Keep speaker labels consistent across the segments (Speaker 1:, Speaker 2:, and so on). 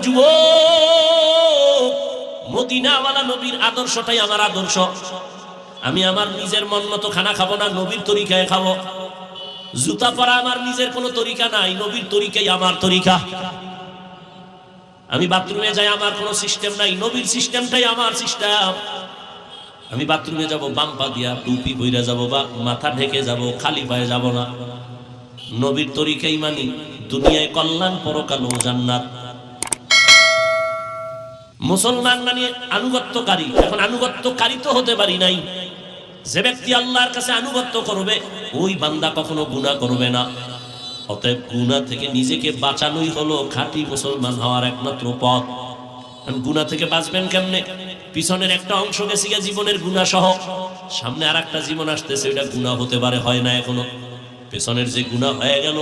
Speaker 1: যুবক, মদিনাওয়ালা নবীর আদর্শটাই আমার আদর্শ। আমি আমার নিজের মন মতো খানা খাবো না, নবীর তরিকায় খাবো। জুতা পরা আমার নিজের কোনো তরিকা নাই, নবীর তরিকাই আমার তরিকা। আমি বাথরুমে যাই, আমার কোনো সিস্টেম নাই, নবীর সিস্টেমটাই আমার সিস্টেম। আমি বাথরুমে যাব বাম পা দিয়া, টুপি বইরা যাব বা মাথা ঢেকে যাব, খালি পায়ে যাব না। নবীর তরিকাই মানি, দুনিয়ায় কল্যাণ, পরকালেও জান্নাত। মুসলমান মানে আনুগত্যকারী। এখন আনুগত্যকারী তো হতে পারি নাই। যে ব্যক্তি আল্লাহর কাছে আনুগত্য করবে ওই বান্দা কখনো গুনাহ করবে না। অতএব গুনাহ থেকে নিজেকে বাঁচানোই হলো খাঁটি মুসলমান হওয়ার একমাত্র পথ। গুনাহ থেকে বাঁচবেন কেমনে? পিছনের একটা অংশ গেছে জীবনের গুনাহ সহ, সামনে আর একটা জীবন আসতেছে, ওইটা গুনাহ হতে পারে, হয় না এখনো। পেছনের যে গুনাহ হয়ে গেল,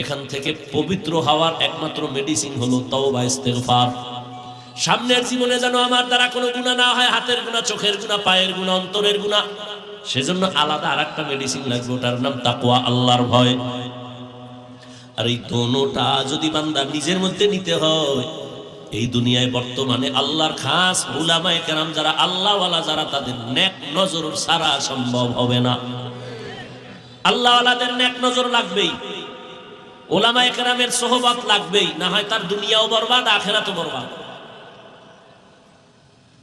Speaker 1: এখান থেকে পবিত্র হওয়ার একমাত্র মেডিসিন হলো তওবা, ইস্তেগফার। সামনের জীবনে যেন আমার দ্বারা কোনো গুনাহ না হয়, হাতের গুনাহ, চোখের গুনাহ, পায়ের গুনাহ, অন্তরের গুনাহ। সেজন্য আলাদা আর একটা মেডিসিন লাগবে, ওটার নাম তাকওয়া, আল্লাহর ভয়। আর এই দোনোটা যদি বান্দা নিজের মধ্যে নিতে হয়, এই দুনিয়ায় বর্তমানে আল্লাহর খাস উলামায়ে কেরাম যারা আল্লাহওয়ালা, যারা তাদের নেক নজর ছাড়া সম্ভব হবে না। আল্লাহওয়ালাদের নেক নজর লাগবেই, উলামায়ে কেরামের সোহবত লাগবেই, না হয় তার দুনিয়াও বরবাদ, আখিরাতও বরবাদ।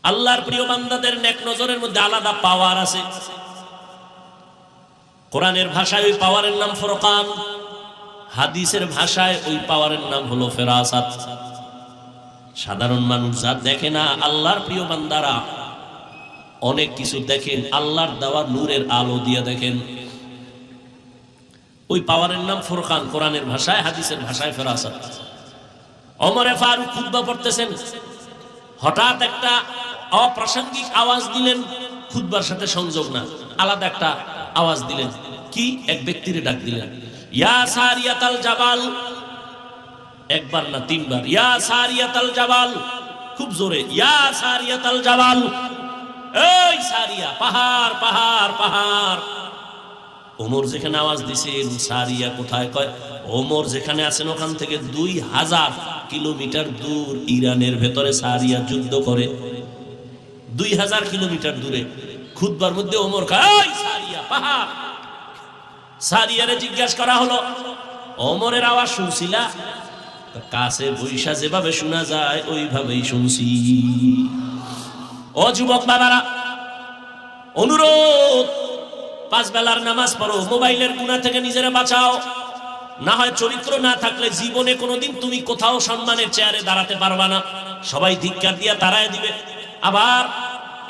Speaker 1: আল্লাহর প্রিয় বান্দাদের নেক নজরের মধ্যে আলাদা পাওয়ার আছে। কোরআনের ভাষায় ওই পাওয়ারের নাম ফুরকান, হাদিসের ভাষায় ওই পাওয়ারের নাম হলো ফেরাসাত। সাধারণ মানুষ যা দেখে না, আল্লাহর প্রিয় বান্দারা অনেক কিছু দেখেন, আল্লাহর দেওয়া নূরের আলো দিয়ে দেখেন। ওই পাওয়ারের নাম ফুরকান, কোরআনের ভাষায়, হাদিসের ভাষায় ফেরাসাত। ওমরে ফারুক খুতবা পড়তেছেন, হঠাৎ একটা অপ্রাসঙ্গিক আওয়াজ দিলেন, খুতবার সাথে সংযোগ না, আলাদা একটা আওয়াজ দিলেন। কি? এক ব্যক্তিরে ডাক দিলেন, ইয়া সারিয়াতাল জাবাল। একবার না, তিনবার, ইয়া সারিয়াতাল জাবাল, খুব জোরে, ইয়া সারিয়াতাল জাবাল। এই সারিয়া, পাহাড় পাহাড় পাহাড়। ওমর যেখানে আওয়াজ দিছেন, সারিয়া কোথায়? কয় ওমর যেখানে আছেন ওখান থেকে 2000 কিলোমিটার দূর ইরানের ভেতরে সারিয়া যুদ্ধ করে। 2000 কিলোমিটার দূরে খুতবার মধ্যে ওমর কয় সারিয়া, পাহাড়। সারিয়ারে জিজ্ঞাসা করা হলো, ওমরের আওয়াজ শুনছিলা? কাছে বৈশা যেভাবে শোনা যায় ওইভাবেই শুনছি। ও যুবক বাবারা, অনুরোধ, 5 বেলার নামাজ পড়ো, মোবাইলের গুনাহ থেকে নিজেরা বাঁচাও। না হয় চরিত্র না থাকলে জীবনে কোনোদিন তুমি কোথাও সম্মানের চেয়ারে দাঁড়াতে পারবা না, সবাই ধিক্কার দিয়া তাড়ায় দিবে। আবার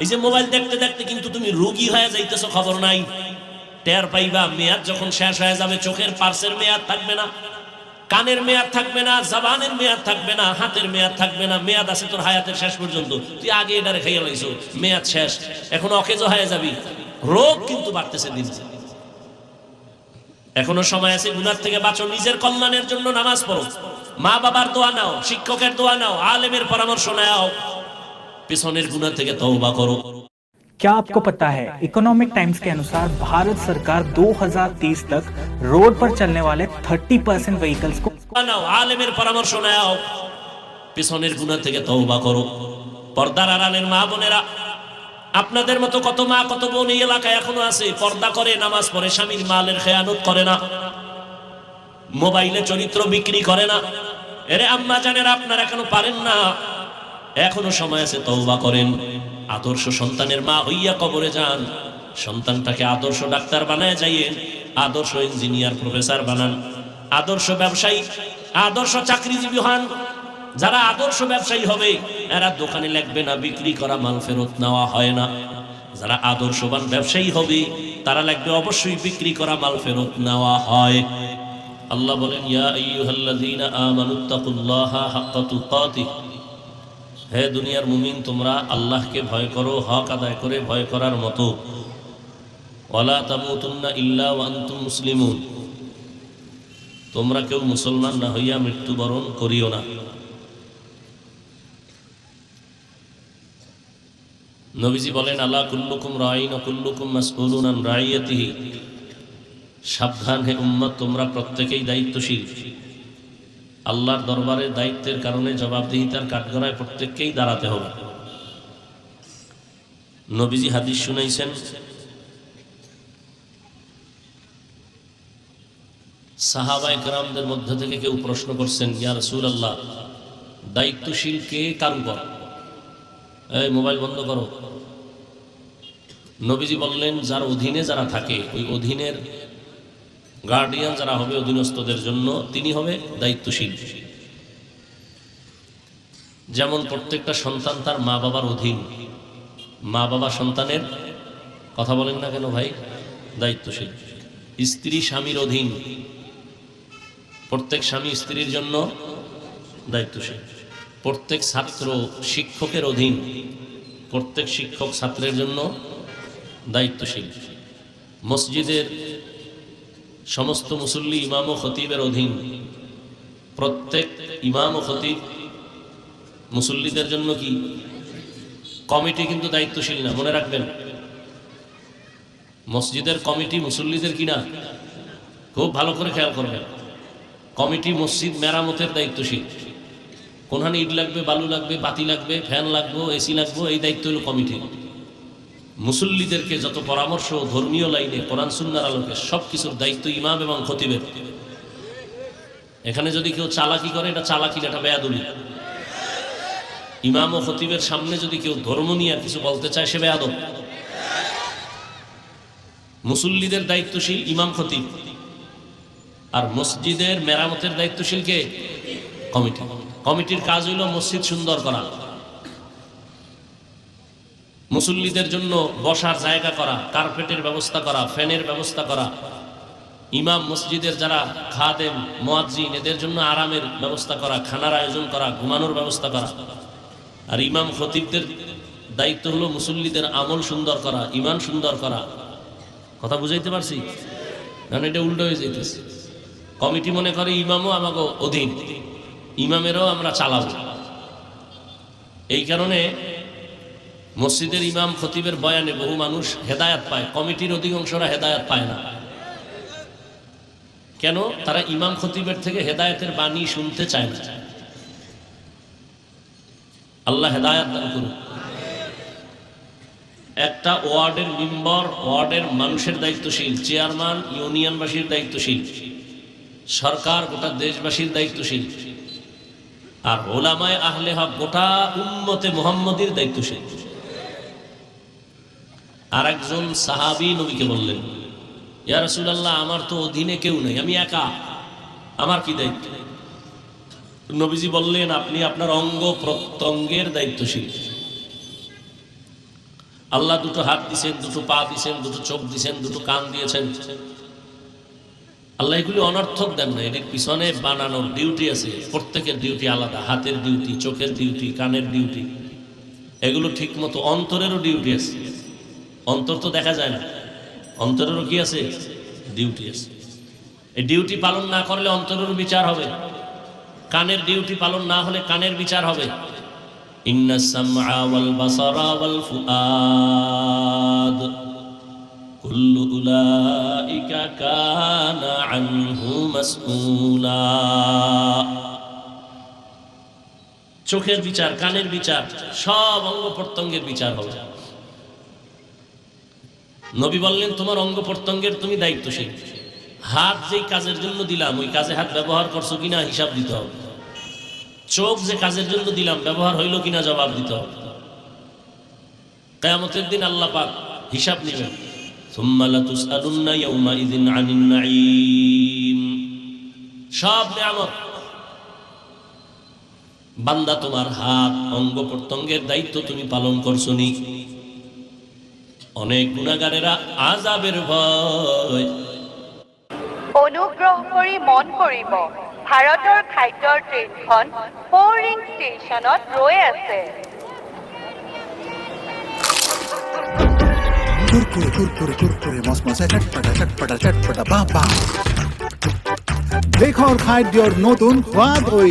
Speaker 1: এই যে মোবাইল দেখতে দেখতে কিন্তু তুমি রোগী হয়ে যাইতেছো, খবর নাই। টের পাইবা মেয়াদ যখন শেষ হয়ে যাবে, চোখের পার্সের মেয়াদ থাকবে না, কানের মেয়াদ থাকবে না, জবানের মেয়াদ থাকবে না, হাতের মেয়াদ থাকবে না। মেয়াদ আছে তোর হায়াতের শেষ পর্যন্ত, তুই আগে এটা রেখে গেলাইছো, মেয়াদ শেষ, এখন অকেজো হয়ে যাবি। রোগ কিন্তু বাড়তেছে দিন। এখনো সময় আছে, গুনাহ থেকে বাঁচো, নিজের কল্যাণের জন্য নামাজ পড়ো, মা বাবার দোয়া নাও, শিক্ষকের দোয়া নাও, আলেমের পরামর্শ নাও, পিছনের গুনাহ থেকে তওবা করো।
Speaker 2: क्या आपको पता है, इकोनॉमिक टाइम्स के अनुसार भारत सरकार 2030 तक रोड पर चलने वाले 30% व्हीकल्स को
Speaker 1: নাও, আলেমের পরামর্শ নাও, পিছনের গুনাহ থেকে তওবা করো। পর্দার আড়ালের মা বোনেরা, আপনাদের মতো কত মা কত বোন এই এলাকায় এখনো আছে, পর্দা করে, নামাজ পড়ে, স্বামীর মালের খেয়ানত করে না, মোবাইলে চরিত্র বিক্রি করে না। এরে আম্মা জানেরা, আপনারা এখনো পারেন না, এখনো সময় আছে, তওবা করেন। আদর্শ সন্তানের মা হইয়া কবরে যান, সন্তানটাকে আদর্শ ডাক্তার বানায় যাইয়েন, আদর্শ ইঞ্জিনিয়ার প্রফেসর বানান, আদর্শ ব্যবসায়ী, আদর্শ চাকরিজীবী হন। যারা আদর্শ ব্যবসায়ী হবে এরা দোকানে লাগবে না, বিক্রি করা মাল ফেরত নেওয়া হয় না। যারা আদর্শবান ব্যবসায়ী হবে তারা লাগবে অবশ্যই বিক্রি করা মাল ফেরত নেওয়া হয়। আল্লাহ বলেন, ইয়া আইয়ুহাল্লাযীনা আমানুত্তাকুল্লাহা হাক্কা তুকাতিহ। হে দুনিয়ার মুমিন, তোমরা আল্লাহকে ভয় করো হক আদায় করে ভয় করার মতো। ওয়ালা তামুতুন্না ইল্লা ওয়া আনতুম মুসলিমুন। তোমরা কেউ মুসলমান না হইয়া মৃত্যুবরণ করিও না। নবীজি বলেন, আলা কুল্লুকুম রাঈন ওয়া কুল্লুকুম মাসউলুন আন রাইয়াতিহি। সাবধান হে উম্মত, তোমরা প্রত্যেকেই দায়িত্বশীল, আল্লাহর দরবারে দায়িত্বের কারণে জবাবদিহিতার কাঠগড়ায় প্রত্যেককেই দাঁড়াতে হবে। নবীজি হাদিস শুনাইছেন, সাহাবায়ে কেরামদের মধ্য থেকে কেউ প্রশ্ন করছেন, ইয়া রাসূলুল্লাহ, দায়িত্বশীল কে কার উপর? এই মোবাইল বন্ধ করো। নবীজি বললেন, যার অধীনে যারা থাকে, ওই অধীনের গার্ডিয়ান যারা হবে অধীনস্থদের জন্য, তিনি হবে দায়িত্বশীল। যেমন প্রত্যেকটা সন্তান তার মা বাবার অধীন, মা বাবা সন্তানের, কথা বলেন না কেন ভাই, দায়িত্বশীল। স্ত্রী স্বামীর অধীন, প্রত্যেক স্বামী স্ত্রীর জন্য দায়িত্বশীল। প্রত্যেক ছাত্র শিক্ষকের অধীন, প্রত্যেক শিক্ষক ছাত্রের জন্য দায়িত্বশীল। মসজিদের সমস্ত মুসল্লি ইমাম ও খতিবের অধীন, প্রত্যেক ইমাম ও খতিব মুসল্লিদের জন্য কি কমিটি কিন্তু দায়িত্বশীল না, মনে রাখবেন। মসজিদের কমিটি মুসল্লিদের কিনা, খুব ভালো করে খেয়াল করবেন। কমিটি মসজিদ মেরামতের দায়িত্বশীল, কোনখানে ইট লাগবে, বালু লাগবে, বাতি লাগবে, ফ্যান লাগবে, এসি লাগবে, এই দায়িত্ব হলো কমিটি। মুসল্লিদেরকে যত পরামর্শ ধর্মীয় লাইনে কোরআন সুন্নাহর আলোকে সব কিছুর দায়িত্ব ইমাম এবং খতিবের। এখানে যদি কেউ চালাকি করে, এটা চালাকি না, এটা বেয়াদবি। ইমাম ও খতিবের সামনে যদি কেউ ধর্ম নিয়ে কিছু বলতে চায়, সে বেয়াদব। মুসল্লিদের দায়িত্বশীল ইমাম খতিব, আর মসজিদের মেরামতের দায়িত্বশীল কে? কমিটি। কমিটির কাজ হইল মসজিদ সুন্দর করা, মুসল্লিদের জন্য বসার জায়গা করা, কার্পেটের ব্যবস্থা করা, ফ্যানের ব্যবস্থা করা, ইমাম মসজিদের যারা খাদেম মুয়াজ্জিন এদের জন্য আরামের ব্যবস্থা করা, খানার আয়োজন করা, ঘুমানোর ব্যবস্থা করা। আর ইমাম খতিবদের দায়িত্ব হলো মুসল্লিদের আমল সুন্দর করা, ইমান সুন্দর করা। কথা বুঝাইতে পারছি? কারণ এটা উল্টো হয়ে যাইতেছে। কমিটি মনে করে ইমামও আমাকে অধীন, ইমামেরও আমরা চালাবো। এই কারণে মসজিদের ইমাম খতিবের বয়ানে বহু মানুষ হেদায়াত পায়, কমিটির অধিকাংশরা হেদায়াত পায় না। কেন? তারা ইমাম খতিবের থেকে হেদায়েতের বাণী শুনতে চায় না। আল্লাহ হেদায়েত দান করুন। একটা ওয়ার্ডের মেম্বার ওয়ার্ডের মানুষের দায়িত্বশীল, চেয়ারম্যান ইউনিয়নবাসীর দায়িত্বশীল, সরকার গোটা দেশবাসীর দায়িত্বশীল, আর ওলামায়ে আহলে হক গোটা উম্মতে মুহাম্মদীর দায়িত্বশীল। আর একজন সাহাবী নবীকে বললেন, ইয়া রাসূলুল্লাহ, আমার তো অধীনে কেউ নেই, আমি একা, আমার কি দায়িত্ব? নবীজি বললেন, আপনি আপনার অঙ্গ প্রত্যঙ্গের দায়িত্বশীল। আল্লাহ দুটো হাত দিয়েছেন, দুটো পা দিয়েছেন, দুটো চোখ দিয়েছেন, দুটো কান দিয়েছেন। আল্লাহ এগুলি অনর্থক দেন না, এটির পিছনে বানানোর ডিউটি আছে। প্রত্যেকের ডিউটি আলাদা, হাতের ডিউটি, চোখের ডিউটি, কানের ডিউটি, এগুলো ঠিক মতো। অন্তরেরও ডিউটি আছে। অন্তর তো দেখা যায় না, অন্তরেরও কি আছে? ডিউটি আছে। এই ডিউটি পালন না করলে অন্তরেরও বিচার হবে, কানের ডিউটি পালন না হলে কানের বিচার হবে। ইন্নাস সামআ ওয়াল বাসারা ওয়াল ফুআদ কুল্লু উলাইকা কানা আনহু মাসউলা। চোখের বিচার, কানের বিচার, সব অঙ্গ প্রত্যঙ্গের বিচার হবে। নবী বললেন, তোমার অঙ্গ প্রত্যঙ্গের তুমি দায়িত্বশীল। হাত যেই কাজের জন্য দিলাম, ওই কাজে হাত ব্যবহার করছো কিনা হিসাব দিতে হবে। চোখ যে কাজের জন্য দিলাম, ব্যবহার হইল কিনা জবাব দিতে হবে। কিয়ামতের দিন আল্লাহ পাক হিসাব নেবেন। সুম্মা লাতুসআলুন্না ইয়াউমাইযিন আনিন নাঈম। সব নিয়ামত। বান্দা, তোমার হাত অঙ্গ প্রত্যঙ্গের দায়িত্ব তুমি পালন করছো নি? অনেক গুনাহগারেরা আযাবের ভয়।
Speaker 3: অনুগ্ৰহ কৰি মন কৰিব, ভাৰতৰ খাদ্যৰ ট্ৰেইনখন পৌৰিং ষ্টেচনত ৰৈ আছে।
Speaker 4: কুৰকুৰে কুৰকুৰে কুৰকুৰে মচমচে চটপটা চটপটা চটপটা বাহ বাহ। দেশৰ খাদ্যৰ নতুন সোৱাদ ঐ।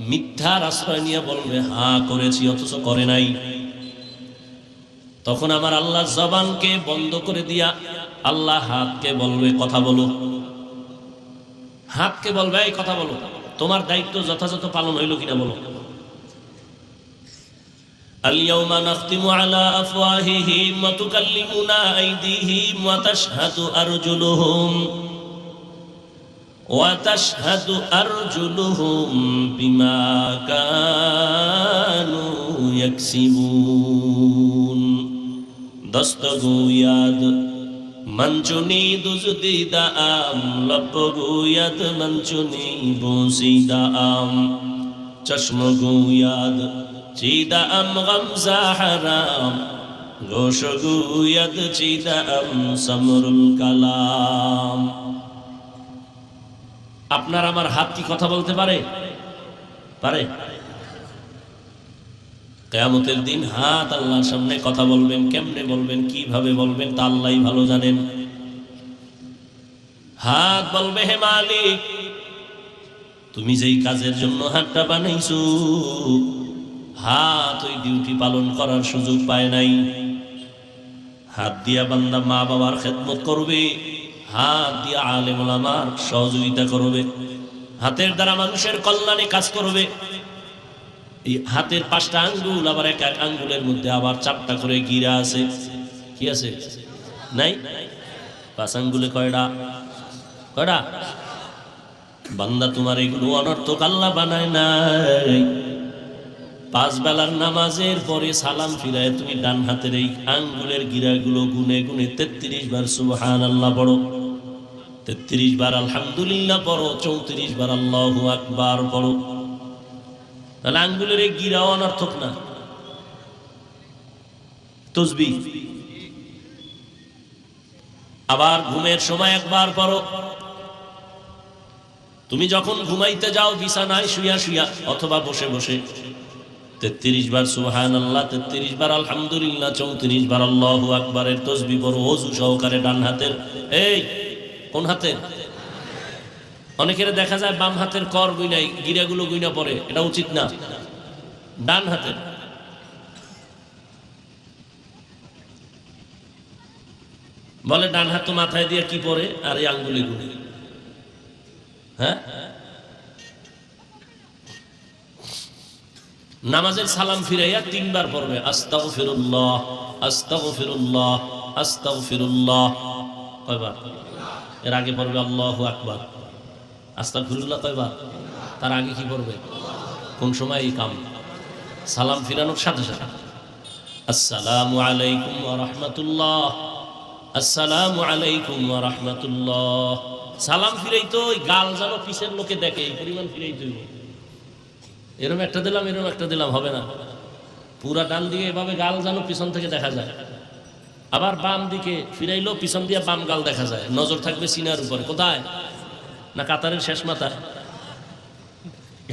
Speaker 1: মিথ্যার আশ্রয় নিয়ে বলবে হ্যাঁ করেছি, অথচ করে নাই। তখন আমার আল্লাহ জবানকে বন্ধ করে দিয়া আল্লাহ হাতকে বলবে কথা বলো। হাতকে বলবে এই কথা বলো, তোমার দায়িত্ব যথাযথ পালন হইল কিনা বলো। اليوم نختم على أفواههم وتكلمنا أيديهم وتشهد أرجلهم بما كانوا يكسبون دستگوید منچونی دزدیدہ آم لپگوید منچونی بوسیدہ آم چشمگوید چیدہ ام غمزہ حرام گوشگوید چیدہ ام سمر الکلام আপনার আমার হাত কি কথা বলতে পারে? পারে? কিয়ামতের দিন হাত আল্লাহর সামনে কথা বলবেন। কেমনে বলবেন, কিভাবে বলবেন তা আল্লাহই ভালো জানেন। হাত বলবে, হে মালিক, তুমি যেই কাজের জন্য হাতটা বানাইছো, হাত ওই ডিউটি পালন করার সুযোগ পায় নাই। হাত দিয়া বান্দা মা বাবার খেদমত করবে, হাত দিয়া আলেম ওলামার সহযোগিতা করবে, হাতের দ্বারা মানুষের কল্যাণে কাজ করবে। এই হাতের 5টা আঙ্গুল, আবার এক এক আঙ্গুলের মধ্যে আবার 4টা করে গিরা আছে। কি আছে? নাই? 5 আঙ্গুলে কয়টা? কয়টা? বান্দা তোমার এগুলো অনর্থক আল্লাহ বানায় নাই। 5 বেলার নামাজের পরে সালাম ফিরায় তুমি ডান হাতের এই আঙ্গুলের গিরাগুলো গুনে গুনে 33 বার সুবহানাল্লাহ পড়ো, 33 বার আলহামদুলিল্লাহ পড়ো, 34 বার আল্লাহু আকবার পড়ো। তাহলে আঙ্গুলের এই গিরা অনর্থক না, তাসবিহ। আবার ঘুমের সময় একবার পড়ো। তুমি যখন ঘুমাইতে যাও বিছানায় শুয়া শুয়া অথবা বসে বসে 33 বার সুবহানাল্লাহ, 33 বার আলহামদুলিল্লাহ, 34 বার আল্লাহু আকবারের তাসবিহ পড়ো ওযু সহকারে ডান হাতের। এই কোন হাতের? অনেকের দেখা যায় বাম হাতের কর গুইনাই গিরাগুলো গুইনা পড়ে, এটা উচিত না। ডান হাতের। বলে ডান হাত তো মাথায় দিয়ে কি পড়ে আর এই আঙ্গুলে গুনে। হ্যাঁ, নামাজের সালাম ফিরাইয়া 3 বার পড়বে আস্তাগফিরুল্লাহ আস্তাগফিরুল্লাহ আস্তাগফিরুল্লাহ। কয়বার? এর আগে পড়বে আল্লাহু আকবার। আস্তাগফিরুল্লাহ কয়বার? তার আগে কি পড়বে? কোন সময় এই কাম? সালাম ফিরানোর সাথে সাথে আসসালামু আলাইকুম ওয়া রাহমাতুল্লাহ, আসসালামু আলাইকুম ওয়া রাহমাতুল্লাহ। সালাম ফিরাই তো ওই গাল যেন পিছের লোকে দেখে এই পরিমাণ ফিরাই তো। এরকম একটা দিলাম এরকম একটা দিলাম হবে না। পুরা ডান দিকে এভাবে গাল যেন পিছন থেকে দেখা যায়। আবার বাম দিকে ফিরাইলো পিছন দিয়ে বাম গাল দেখা যায়। নজর থাকবে সিনার উপরে। কোথায়? না কাতারের শেষ মাথায়।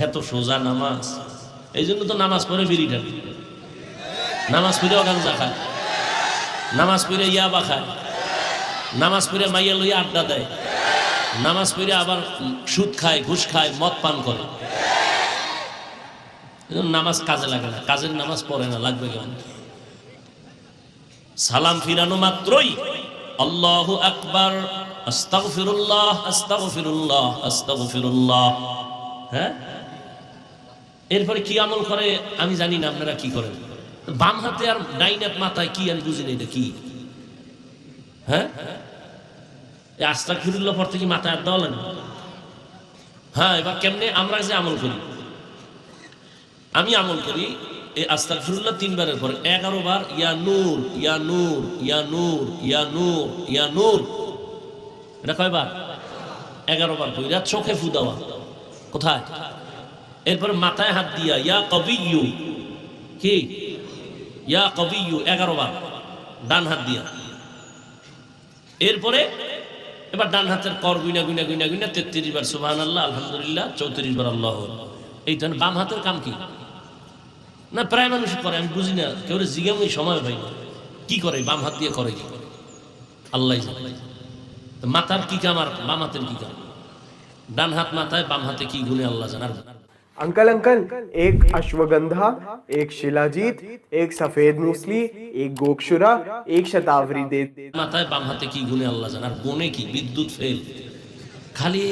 Speaker 1: এত সোজা নামাজ। এই জন্য তো নামাজ পড়ে বিড়ি টানে, নামাজ পড়েও গাঞ্জা খায়, নামাজ পড়ে ইয়াবা খায়, নামাজ পড়ে মাইয়া লইয়া আড্ডা দেয়, নামাজ পড়ে আবার সুদ খায়, ঘুষ খায়, মদ পান করে। নামাজ কাজে লাগে না, কাজের নামাজ পড়ে না, লাগবে কেমন? সালাম ফিরানো মাত্রই আল্লাহু আকবার, আস্তাগফিরুল্লাহ আস্তাগফিরুল্লাহ আস্তাগফিরুল্লাহ। হ্যাঁ, এরপরে কি আমল করে আমি জানি না, আপনারা কি করেন? বাম হাতে আর ডাইন হাত মাথায় কি আমি বুঝি না, এটা কি? হ্যাঁ, এই আস্তাগফিরুল্লাহ পড়তে কি মাথায় হাত দেওয়া লাগে? হ্যাঁ, এবার কেমনে আমরা যে আমল করি? আমি আমল করি এই আস্তাগফিরুল্লাহ 3 বারের পরে 11 বার ইয়া নূর ইয়া নূর ইয়া নূর ইয়া নূর ইয়া নূর। এটা কয়বার? 11 বার কইরা চোখে ফু দেওয়া। কোথায়? এরপরে মাথায় হাত দিয়া ইয়া কবিয়্যু, কি ইয়া কবিয়্যু 11 বার ডান হাত দিয়া। এরপরে এবার ডান হাতের কর গুইনা গুইনা গুইনা গুইনা 33 বার সুবহানাল্লাহ আলহামদুলিল্লাহ, 34 বার আল্লাহু আকবার। এই তো বাম হাতের কাম কি না প্রায় মানুষ করে, আমি বুঝি না। কেউ জিজ্ঞাসা সময় ভাই কি করে বাম হাত দিয়ে করে, কি করে আল্লাহ জানে। মাথার কি কাম আর বাম হাতের কি কাম? ডান হাত মাথায়, বাম হাতে কি গুনে আল্লাহ জানার।
Speaker 5: अंकल अंकल, एक अश्वगंधा, एक शिलाजीत, एक सफेद मूसली, एक गोक्षुरा, एक शतावरी दे।
Speaker 1: মাথায় বাম হাতে কি গুনে আল্লাহ জানার। গুনে কি? বিদ্যুৎ ফেল। খালি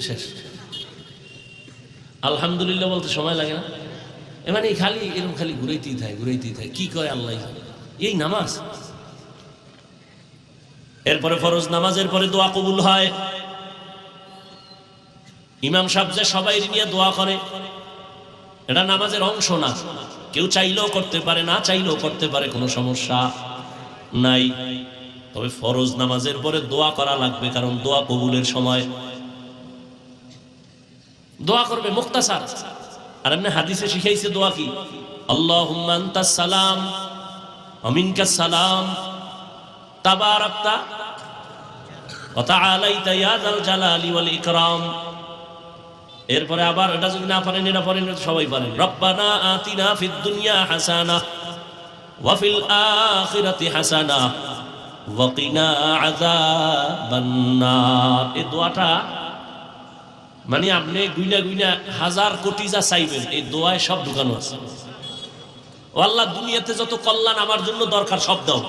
Speaker 1: শেষ। আলহামদুলিল্লাহ বলতে সময় লাগে না, মানে খালি এরকম খালি ঘুরাইতেই থাকে, কি করে আল্লাহ, এই নামাজ। এরপরে ফরজ নামাজের পরে দোয়া কবুল হয়। ইমাম সাহেব যে সবাই নিয়ে দোয়া করে, এটা নামাজের অংশ না। কেউ চাইলেও করতে পারে, না চাইলেও করতে পারে, কোনো সমস্যা নাই। তবে ফরজ নামাজের পরে দোয়া করা লাগবে, কারণ দোয়া কবুলের সময় দোয়া করবে মুখতাসার। আর এমনি হাদিসে শিখাইছে দোয়া কি, আল্লাহুম্মা আনতাস সালাম ওয়া মিনকাস সালাম তাবারাকতা ওয়া তাআলাইতা ইয়া যাল জালালি ওয়াল ইকরাম। এরপরে আবার এটা যদি না পারেন, এটা পারেন, সবাই পারেন, রব্বানা আতিনা ফিদ দুনিয়া হাসানাহ ওয়া ফিল আখিরাতি হাসানাহ ওয়া কিনা আযাবান নার। এই দোয়াটা মানে আপনি গুইনা গুইনা হাজার কোটি যা চাইবেন, এই দোয়ায় সব ঢুকানো আছে। ও আল্লাহ, দুনিয়াতে যত কল্যাণ আমার জন্য দরকার সব দাও,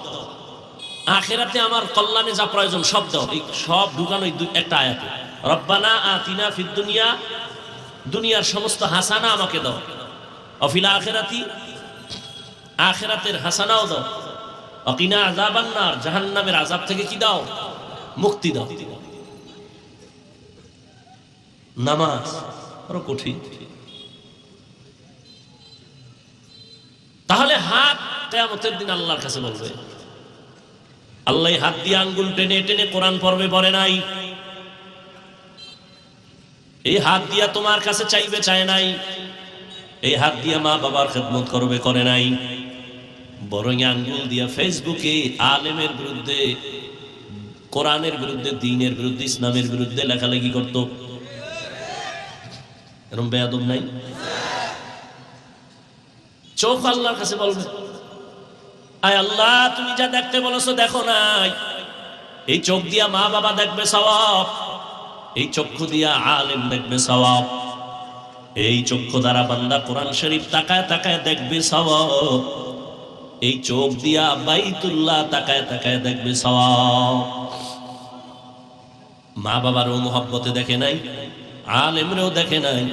Speaker 1: আখিরাতে আমার কল্যাণে যা প্রয়োজন সব দাও, এই সব ঢুকানো একটা আয়াতে। রব্বানা আতিনা ফিদ দুনিয়া, দুনিয়ার সমস্ত হাসানা আমাকে দাও, অফিল আখিরাতি, আখিরাতের হাসানাও দাও, অকিনা আযাবান নার, জাহান্নামের আযাব থেকে কি দাও, মুক্তি দাও। নামাজ আরো কঠিন। তাহলে হাত কিয়ামতের দিন আল্লাহর কাছে বলবে, আল্লাহ হাত দিয়ে আঙ্গুল টেনে টেনে কোরআন পড়বে বলে নাই, এই হাত দিয়া তোমার কাছে চাইবে চায় নাই, এই হাত দিয়া মা বাবার খেদমত করবে করে নাই, বরং আঙ্গুল দিয়া ফেসবুকে আলেমের বিরুদ্ধে, কোরআনের বিরুদ্ধে, দ্বীনের বিরুদ্ধে, ইসলামের বিরুদ্ধে লেখালেখি করত। এরকম বেয়াদব নাই? চোখ আল্লাহর কাছে বলবে, আয় আল্লাহ, তুমি যা দেখতে বলেছো দেখো নাই, এই চোখ দিয়া মা বাবা দেখবে সওয়াব, এই চক্ষু দিয়া আলেম দেখবে সওয়াব, এই চক্ষু দ্বারা বান্দা কোরআন শরীফ তাকায় তাকায় দেখবে সওয়াব, এই চোখ দিয়া বাইতুল্লাহ তাকায় তাকায় দেখবে সওয়াব। মা বাবারও মোহব্বতে দেখে নাই, আলেমরেও দেখে নাই,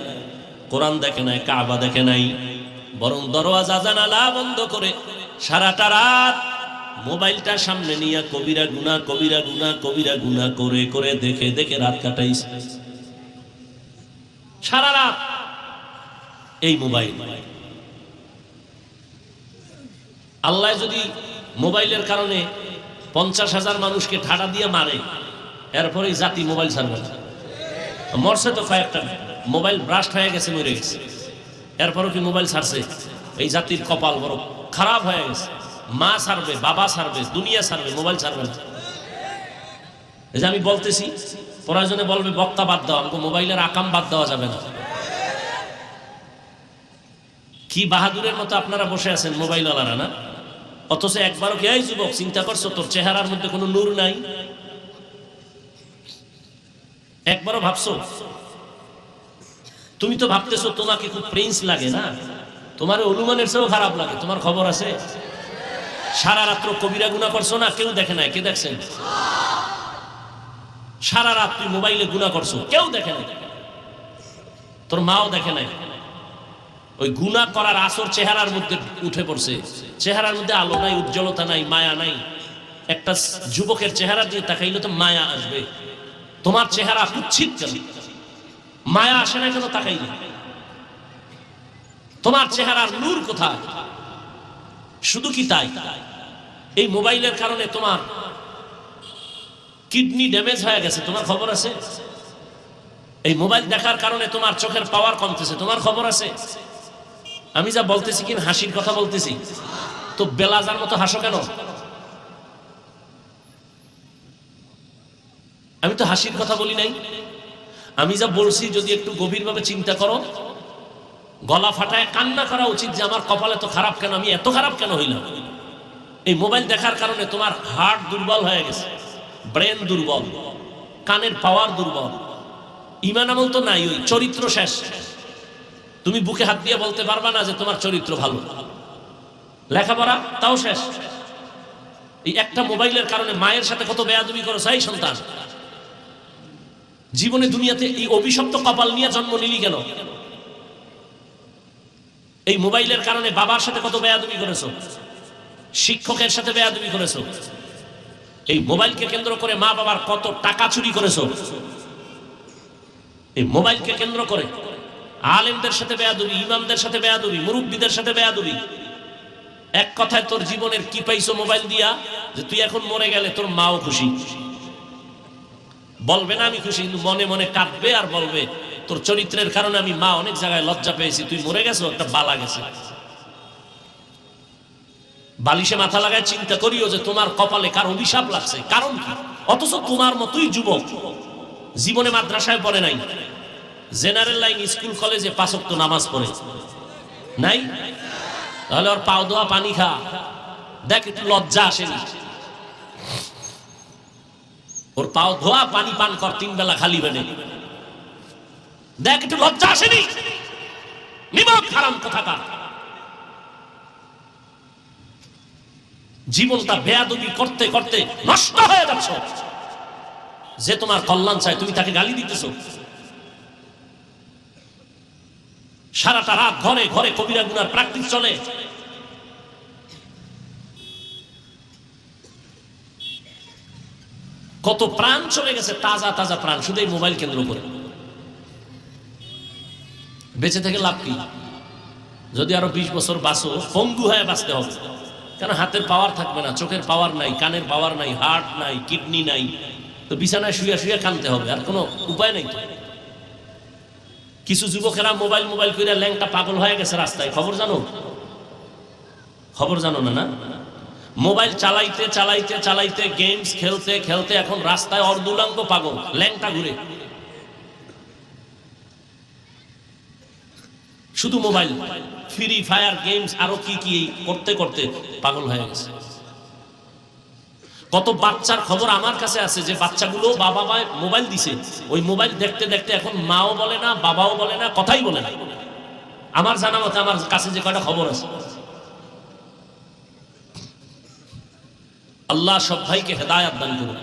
Speaker 1: কোরআন দেখে নাই, কাবা দেখে নাই, বরং দরওয়াজা জানালা বন্ধ করে সারাটা রাত মোবাইলটা সামনে নিয়ে কবিরা গুনাহ কবিরা গুনাহ কবিরা গুনাহ করে করে দেখে দেখে রাত কাটাইছে সারা রাত এই মোবাইল। আল্লাহ যদি মোবাইলের কারণে 50,000 মানুষকে ঠাডা দিয়ে মারে, এরপরে জাতি মোবাইল ছাড়বে না। মরছে তো কয়েকটা, মোবাইল ব্রাস্ট হয়ে গেছে, মরে গেছে, এরপরও কি মোবাইল ছাড়ছে? এই জাতির কপাল বড় খারাপ হয়ে গেছে। মা ছাড়বে, বাবা ছাড়বে, দুনিয়া ছাড়বে, মোবাইল ছাড়বে না। এই যে আমি বলতেছি, প্রয়োজনে বলবে বক্তা বাদ দাও, আমাকে মোবাইলের আকাম বাদ দেওয়া যাবে না। কি বাহাদুরের মতো আপনারা বসে আছেন মোবাইলওয়ালারা, না? অথচ একবারও কি এই যুবক চিন্তা করছো তোর চেহারার মধ্যে কোনো নূর নাই? একবারও ভাবছো? তুমি তো ভাবতেছো তোমাকে খুব প্রিন্স লাগে, না? তোমার অনুমানের চেয়েও খারাপ লাগে। তোমার খবর আছে? সারা রাত্র কবিরা গুনাহ করছো না, কেউ দেখে নাই, কে দেখছেন? সারা রাত তুই মোবাইলে গুনাহ করছো, কেউ দেখে নাই, তোর মাও দেখে নাই। ওই গুনাহ করার আসর চেহারার মধ্যে উঠে পড়ছে, চেহারার মধ্যে আলো নাই, উজ্জ্বলতা নাই, মায়া নাই। একটা যুবকের চেহারা দিয়ে তাকাইলে তো মায়া আসবে। তোমার চেহারা কুচ্ছিত কেন? মায়া আসে না কেন তাকাইলে? তোমার চেহারার নূর কোথায়? শুধু কি তাই, এই মোবাইলের কারণে তোমার কিডনি ড্যামেজ হয়ে গেছে, তোমার খবর আছে? এই মোবাইল দেখার কারণে তোমার চোখের পাওয়ার কমতেছে, তোমার খবর আছে? আমি যা বলতেছি কি হাসির কথা বলতেছি, তো বেলাজার মতো হাসো কেন? আমি তো হাসির কথা বলি নাই। আমি যা বলছি যদি একটু গভীরভাবে চিন্তা করো, গলা ফাটায় কান্না করা উচিত যে আমার কপালে তো খারাপ কেন, আমি এত খারাপ কেন হইলাম? এই মোবাইল দেখার কারণে তোমার হার্ট দুর্বল হয়ে গেছে, ব্রেন দুর্বল, কানের পাওয়ার দুর্বল, ঈমান আমল তো নাই, ওই চরিত্র শেষ। তুমি বুকে হাত দিয়ে বলতে পারবা না যে তোমার চরিত্র ভালো। লেখাপড়া তাও শেষ। এই একটা মোবাইলের কারণে মায়ের সাথে কত বেয়াদবি করো, সেই সন্তান জীবনে দুনিয়াতে এই অভিশপ্ত কপাল নিয়ে জন্ম নিলি কেন? এই মোবাইলের কারণে বাবার সাথে কত বেয়াদবি করেছো, শিক্ষকের সাথে বেয়াদবি করেছো, এই মোবাইলকে কেন্দ্র করে মা বাবার কত টাকা চুরি করেছো, এই মোবাইলকে কেন্দ্র করে আলেমদের সাথে বেয়াদবি, ইমামদের সাথে বেয়াদবি, মুরব্বীদের সাথে বেয়াদবি। এক কথায় তোর জীবনের কি পাইছো মোবাইল দিয়া যে তুই এখন মরে গেলে তোর মাও খুশি, বলবে না আমি খুশি, কিন্তু মনে মনে কাঁদবে আর বলবে তোর চরিত্রের কারণে আমি মা অনেক জায়গায় লজ্জা পেয়েছি, তুই মরে গেছো, একটা বালা গেছে। বালিশে মাথা লাগায় চিন্তা করিও যে তোমার কপালে কার অভিশাপ লাগছে, কারণ কি? অথচ তোমার মতোই যুবক, জীবনে মাদ্রাসায় পড়ে নাই, জেনারেল লাইন স্কুল কলেজে 5 ওয়াক্ত নামাজ পড়ে নাই, তাহলে ওর পাও ধোয়া পানি খা, দেখ একটু লজ্জা আসেনি? ওর পাও ধোয়া পানি পান কর 3 বেলা খালি বেনে, দেখ একটু লজ্জা আসেনি? নিমক হারাম কোথাকার। জীবনটা বেয়াদবি করতে করতে নষ্ট হয়ে যাচ্ছ। যে তোমার কল্যাণ চায় তুমি তাকে গালি দিতেছ। সারাটা রাত ঘরে ঘরে কবিরা গুনার প্র্যাকটিস চলে। কত প্রাণ চলে গেছে, তাজা তাজা প্রাণ, শুধু এই মোবাইল কেন্দ্র করে। বেঁচে থেকে লাভ কি? যদি আরো 20 বছর বাঁচো, পঙ্গু হয়ে বাঁচতে হবে। কেন? হাতের পাওয়ার থাকবে না, চোখের পাওয়ার নাই, কানের পাওয়ার নাই, হার্ট নাই, কিডনি নাই, তো বিছানায় শুয়ে শুয়ে কানতে হবে, আর কোনো উপায় নাই। কিছু যুবকেরা মোবাইল মোবাইল করে ল্যাংটা পাগল হয়ে গেছে রাস্তায়, খবর জানো? খবর জানো না? না, মোবাইল চালাইতে চালাইতে চালাইতে, গেমস খেলতে খেলতে এখন রাস্তায় অর্ধুলাঙ্গ পাগল, ল্যাংটা ঘুরে। শুধু মোবাইল, ফ্রি ফায়ার গেমস, আরো কি কি করতে করতে পাগল হয়ে গেছে। কত বাচ্চার খবর আমার কাছে আছে যে বাচ্চাগুলো বাবা মা মোবাইল দিছে, ওই মোবাইল দেখতে দেখতে এখন মাও বলে না, বাবাও বলে না, কথাই বলে না। আমার জানা মতে আমার কাছে যে কয়টা খবর আছে। আল্লাহ সব ভাইকে হেদায়েত দান করুন।